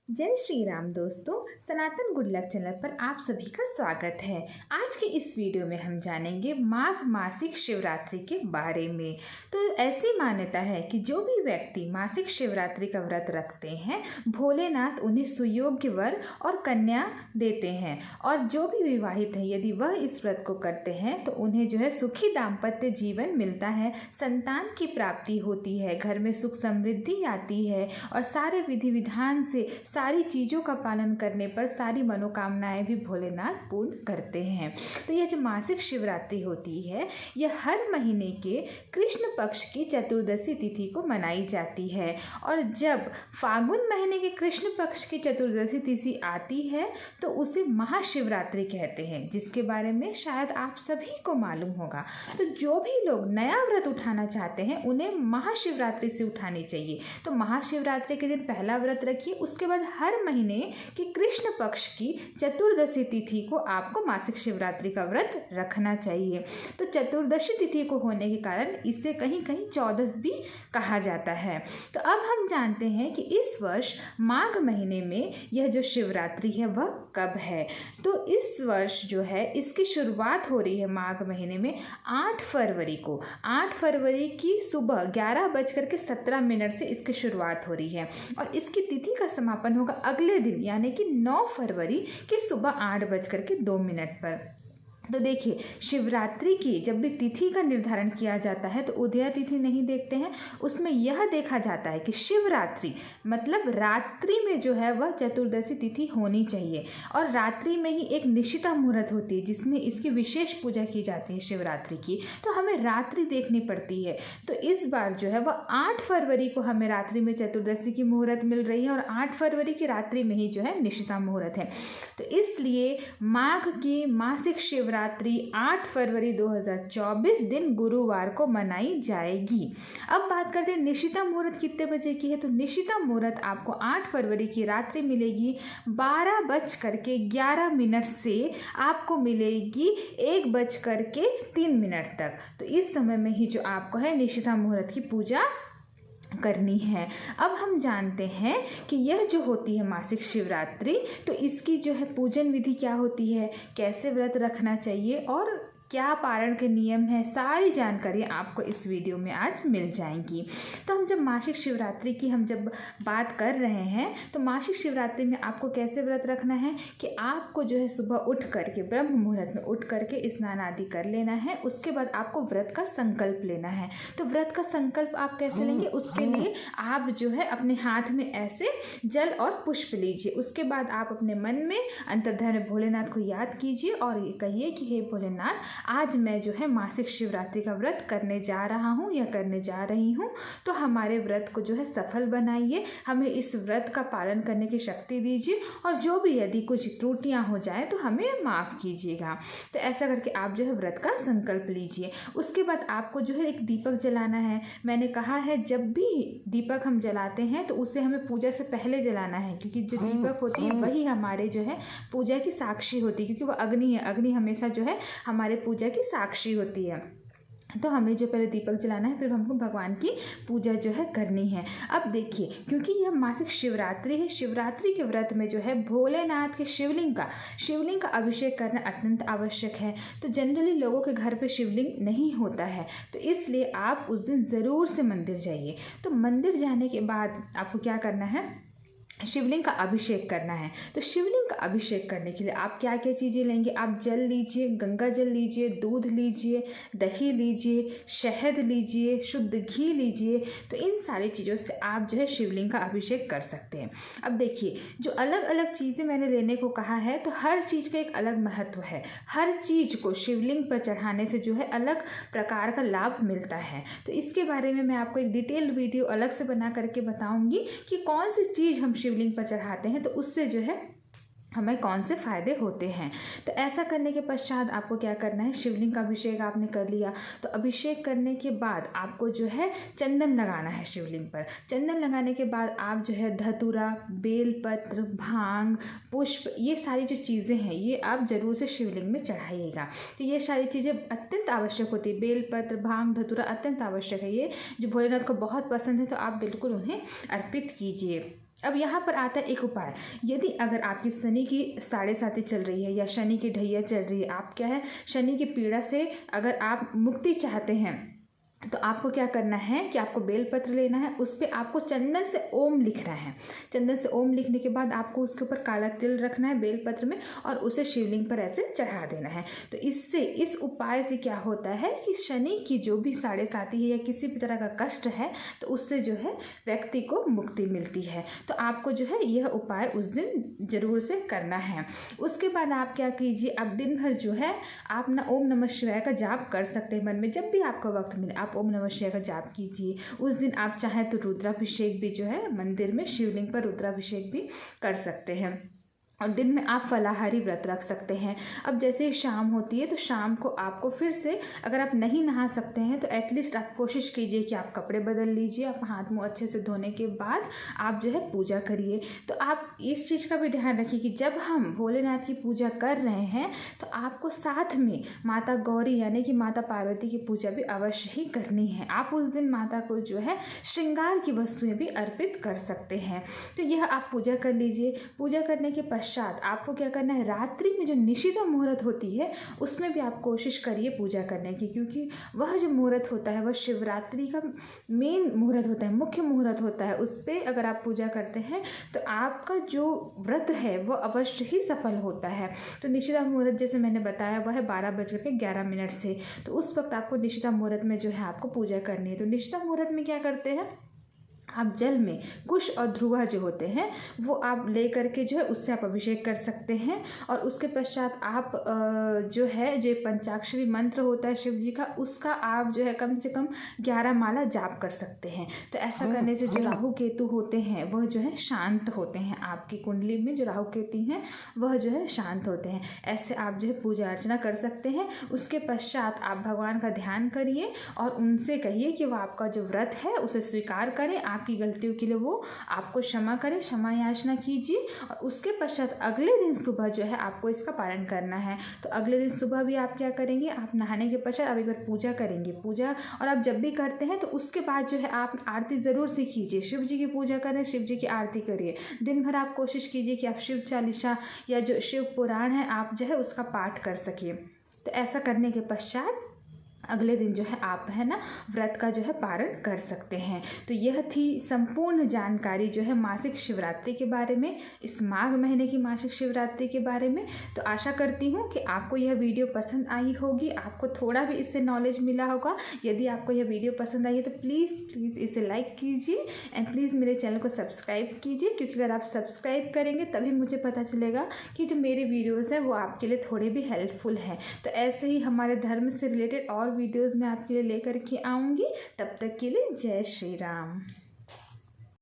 जय श्री राम दोस्तों, सनातन good luck channel पर आप सभी का स्वागत है। आज के इस वीडियो में हम जानेंगे माघ मासिक शिवरात्रि के बारे में। तो ऐसी मान्यता है कि जो भी व्यक्ति मासिक शिवरात्रि का व्रत रखते हैं, भोलेनाथ उन्हें सुयोग्य वर और कन्या देते हैं। और जो भी विवाहित है, यदि वह इस व्रत को करते हैं तो उन्हें जो है सुखी दाम्पत्य जीवन मिलता है, संतान की प्राप्ति होती है, घर में सुख समृद्धि आती है और सारे विधि विधान से सारी चीज़ों का पालन करने पर सारी मनोकामनाएं भी भोलेनाथ पूर्ण करते हैं। तो यह जो मासिक शिवरात्रि होती है, यह हर महीने के कृष्ण पक्ष की चतुर्दशी तिथि को मनाई जाती है। और जब फागुन महीने के कृष्ण पक्ष की चतुर्दशी तिथि आती है तो उसे महाशिवरात्रि कहते हैं, जिसके बारे में शायद आप सभी को मालूम होगा। तो जो भी लोग नया व्रत उठाना चाहते हैं उन्हें महाशिवरात्रि से उठानी चाहिए। तो महाशिवरात्रि के दिन पहला व्रत रखिए, उसके बाद हर महीने की कृष्ण पक्ष की चतुर्दशी तिथि को आपको मासिक शिवरात्रि का व्रत रखना चाहिए। तो चतुर्दशी तिथि को होने के कारण इसे कहीं कहीं चौदस भी कहा जाता है। तो अब हम जानते हैं कि इस वर्ष माघ महीने में यह जो शिवरात्रि है वह कब है। तो इस वर्ष जो है इसकी शुरुआत हो रही है माघ महीने में 8 फरवरी को। 8 फरवरी की सुबह 11:17 से इसकी शुरुआत हो रही है और इसकी तिथि का समापन होगा अगले दिन यानी कि 9 फरवरी की सुबह 8:02 पर। तो देखिए, शिवरात्रि की जब भी तिथि का निर्धारण किया जाता है तो उदया तिथि नहीं देखते हैं, उसमें यह देखा जाता है कि शिवरात्रि मतलब रात्रि में जो है वह चतुर्दशी तिथि होनी चाहिए। और रात्रि में ही एक निशिता मुहूर्त होती है जिसमें इसकी विशेष पूजा की जाती है शिवरात्रि की, तो हमें रात्रि देखनी पड़ती है। तो इस बार जो है वह 8 फरवरी को हमें रात्रि में चतुर्दशी की मुहूर्त मिल रही है और 8 फरवरी की रात्रि में ही जो है निशिता मुहूर्त है। तो इसलिए माघ की मासिक शिवरात्रि 8 फरवरी 2024 दिन गुरुवार को मनाई जाएगी। अब बात करते हैं निशिता मुहूर्त कितने बजे की है। तो निशिता मुहूर्त आपको 8 फरवरी की रात्रि मिलेगी 12:11 से आपको मिलेगी 1:03 तक। तो इस समय में ही जो आपको है निशिता मुहूर्त की पूजा करनी है। अब हम जानते हैं कि यह जो होती है मासिक शिवरात्रि, तो इसकी जो है पूजन विधि क्या होती है, कैसे व्रत रखना चाहिए और क्या पारण के नियम है, सारी जानकारी आपको इस वीडियो में आज मिल जाएंगी। तो हम जब मासिक शिवरात्रि की जब बात कर रहे हैं तो मासिक शिवरात्रि में आपको कैसे व्रत रखना है कि आपको जो है सुबह उठ करके ब्रह्म मुहूर्त में उठ करके स्नान आदि कर लेना है। उसके बाद आपको व्रत का संकल्प लेना है। तो व्रत का संकल्प आप कैसे लेंगे, उसके लिए आप जो है अपने हाथ में ऐसे जल और पुष्प लीजिए। उसके बाद आप अपने मन में अंतर्ध्यान भोलेनाथ को याद कीजिए और ये कहिए कि हे भोलेनाथ, आज मैं जो है मासिक शिवरात्रि का व्रत करने जा रहा हूँ या करने जा रही हूँ, तो हमारे व्रत को जो है सफल बनाइए, हमें इस व्रत का पालन करने की शक्ति दीजिए और जो भी यदि कुछ त्रुटियाँ हो जाए तो हमें माफ़ कीजिएगा। तो ऐसा करके आप जो है व्रत का संकल्प लीजिए। उसके बाद आपको जो है एक दीपक जलाना है। मैंने कहा है जब भी दीपक हम जलाते हैं तो उसे हमें पूजा से पहले जलाना है, क्योंकि जो दीपक होती है वही हमारे जो है पूजा की साक्षी होती है, क्योंकि वो अग्नि है। अग्नि हमेशा जो है हमारे पूजा की साक्षी होती है। तो हमें जो पहले दीपक जलाना है, फिर हमको भगवान की पूजा जो है करनी है। अब देखिए, क्योंकि यह मासिक शिवरात्रि है, शिवरात्रि के व्रत में जो है भोलेनाथ के शिवलिंग का अभिषेक करना अत्यंत आवश्यक है। तो जनरली लोगों के घर पे शिवलिंग नहीं होता है, तो इसलिए आप उस दिन ज़रूर से मंदिर जाइए। तो मंदिर जाने के बाद आपको क्या करना है, शिवलिंग का अभिषेक करना है। तो शिवलिंग का अभिषेक करने के लिए आप क्या क्या चीज़ें लेंगे, आप जल लीजिए, गंगा जल लीजिए, दूध लीजिए, दही लीजिए, शहद लीजिए, शुद्ध घी लीजिए। तो इन सारी चीज़ों से आप जो है शिवलिंग का अभिषेक कर सकते हैं। अब देखिए, जो अलग अलग चीज़ें मैंने लेने को कहा है, तो हर चीज़ का एक अलग महत्व है। हर चीज़ को शिवलिंग पर चढ़ाने से जो है अलग प्रकार का लाभ मिलता है। तो इसके बारे में मैं आपको एक डिटेल्ड वीडियो अलग से बना करके बताऊँगी कि कौन सी चीज़ हम शिवलिंग पर चढ़ाते हैं तो उससे जो है हमें कौन से फ़ायदे होते हैं। तो ऐसा करने के पश्चात आपको क्या करना है, शिवलिंग का अभिषेक आपने कर लिया, तो अभिषेक करने के बाद आपको जो है चंदन लगाना है शिवलिंग पर। चंदन लगाने के बाद आप जो है धतूरा, बेलपत्र, भांग, पुष्प, ये सारी जो चीज़ें हैं ये आप ज़रूर से शिवलिंग में चढ़ाइएगा। तो ये सारी चीज़ें अत्यंत आवश्यक होती है। बेलपत्र, भांग, धतूरा अत्यंत आवश्यक है। ये जो भोलेनाथ को बहुत पसंद है, तो आप बिल्कुल उन्हें अर्पित कीजिए। अब यहाँ पर आता है एक उपाय। यदि अगर आपकी शनि की 7.5 चल रही है या शनि की ढैया चल रही है, आप क्या है शनि की पीड़ा से अगर आप मुक्ति चाहते हैं, तो आपको क्या करना है कि आपको बेलपत्र लेना है, उस पर आपको चंदन से ओम लिखना है। चंदन से ओम लिखने के बाद आपको उसके ऊपर काला तिल रखना है बेलपत्र में और उसे शिवलिंग पर ऐसे चढ़ा देना है। तो इससे इस उपाय से क्या होता है कि शनि की जो भी 7.5 है या किसी भी तरह का कष्ट है, तो उससे जो है व्यक्ति को मुक्ति मिलती है। तो आपको जो है यह उपाय उस दिन जरूर से करना है। उसके बाद आप क्या कीजिए, आप दिन भर जो है आप ना ओम नमः शिवाय का जाप कर सकते हैं। मन में जब भी आपको वक्त मिले आप ओम नमः शिवाय का जाप कीजिए। उस दिन आप चाहें तो रुद्राभिषेक भी जो है मंदिर में शिवलिंग पर रुद्राभिषेक भी कर सकते हैं। और दिन में आप फलाहारी व्रत रख सकते हैं। अब जैसे ही शाम होती है तो शाम को आपको फिर से, अगर आप नहीं नहा सकते हैं तो एटलीस्ट आप कोशिश कीजिए कि आप कपड़े बदल लीजिए। आप हाथ मुंह अच्छे से धोने के बाद आप जो है पूजा करिए। तो आप इस चीज़ का भी ध्यान रखिए कि जब हम भोलेनाथ की पूजा कर रहे हैं तो आपको साथ में माता गौरी यानी कि माता पार्वती की पूजा भी अवश्य ही करनी है। आप उस दिन माता को जो है श्रृंगार की वस्तुएं भी अर्पित कर सकते हैं। तो यह आप पूजा कर लीजिए। पूजा करने के पश्चात आपको क्या करना है, रात्रि में जो निशिता मुहूर्त होती है उसमें भी आप कोशिश करिए पूजा करने की, क्योंकि वह जो मुहूर्त होता है वह शिवरात्रि का मेन मुहूर्त होता है, मुख्य मुहूर्त होता है। उस पर अगर आप पूजा करते हैं तो आपका जो व्रत है वह अवश्य ही सफल होता है। तो निशिता मुहूर्त जैसे मैंने बताया वह है 12:11 से। तो उस वक्त आपको निशिता मुहूर्त में जो है आपको पूजा करनी है। तो निशिता मुहूर्त में क्या करते हैं, आप जल में कुश और ध्रुवा जो होते हैं वो आप ले करके जो है उससे आप अभिषेक कर सकते हैं। और उसके पश्चात आप जो है जो पंचाक्षरी मंत्र होता है शिव जी का, उसका आप जो है कम से कम 11 माला जाप कर सकते हैं। तो ऐसा करने से जो राहु केतु होते हैं वह जो है शांत होते हैं। आपकी कुंडली में जो राहु केतु हैं वह जो है शांत होते हैं। ऐसे आप जो है पूजा अर्चना कर सकते हैं। उसके पश्चात आप भगवान का ध्यान करिए और उनसे कहिए कि वह आपका जो व्रत है उसे स्वीकार करें, आपकी गलतियों के लिए वो आपको क्षमा करें, क्षमा याचना कीजिए। और उसके पश्चात अगले दिन सुबह जो है आपको इसका पालन करना है। तो अगले दिन सुबह भी आप क्या करेंगे, आप नहाने के पश्चात आप एक बार पूजा करेंगे। पूजा और आप जब भी करते हैं तो उसके बाद जो है आप आरती ज़रूर से कीजिए। शिव जी की पूजा करें, शिव जी की आरती करिए। दिन भर आप कोशिश कीजिए कि आप शिव चालीसा या जो शिव पुराण है आप जो है उसका पाठ कर सकिए। तो ऐसा करने के पश्चात अगले दिन जो है आप है ना व्रत का जो है पारण कर सकते हैं। तो यह थी संपूर्ण जानकारी जो है मासिक शिवरात्रि के बारे में, इस माघ महीने की मासिक शिवरात्रि के बारे में। तो आशा करती हूँ कि आपको यह वीडियो पसंद आई होगी, आपको थोड़ा भी इससे नॉलेज मिला होगा। यदि आपको यह वीडियो पसंद आई है तो प्लीज़ इसे लाइक कीजिए एंड प्लीज़ मेरे चैनल को सब्सक्राइब कीजिए, क्योंकि अगर आप सब्सक्राइब करेंगे तभी मुझे पता चलेगा कि जो मेरे वीडियोज़ हैं वो आपके लिए थोड़े भी हेल्पफुल हैं। तो ऐसे ही हमारे धर्म से रिलेटेड और वीडियोस मैं आपके लिए लेकर के आऊँगी। तब तक के लिए जय श्री राम।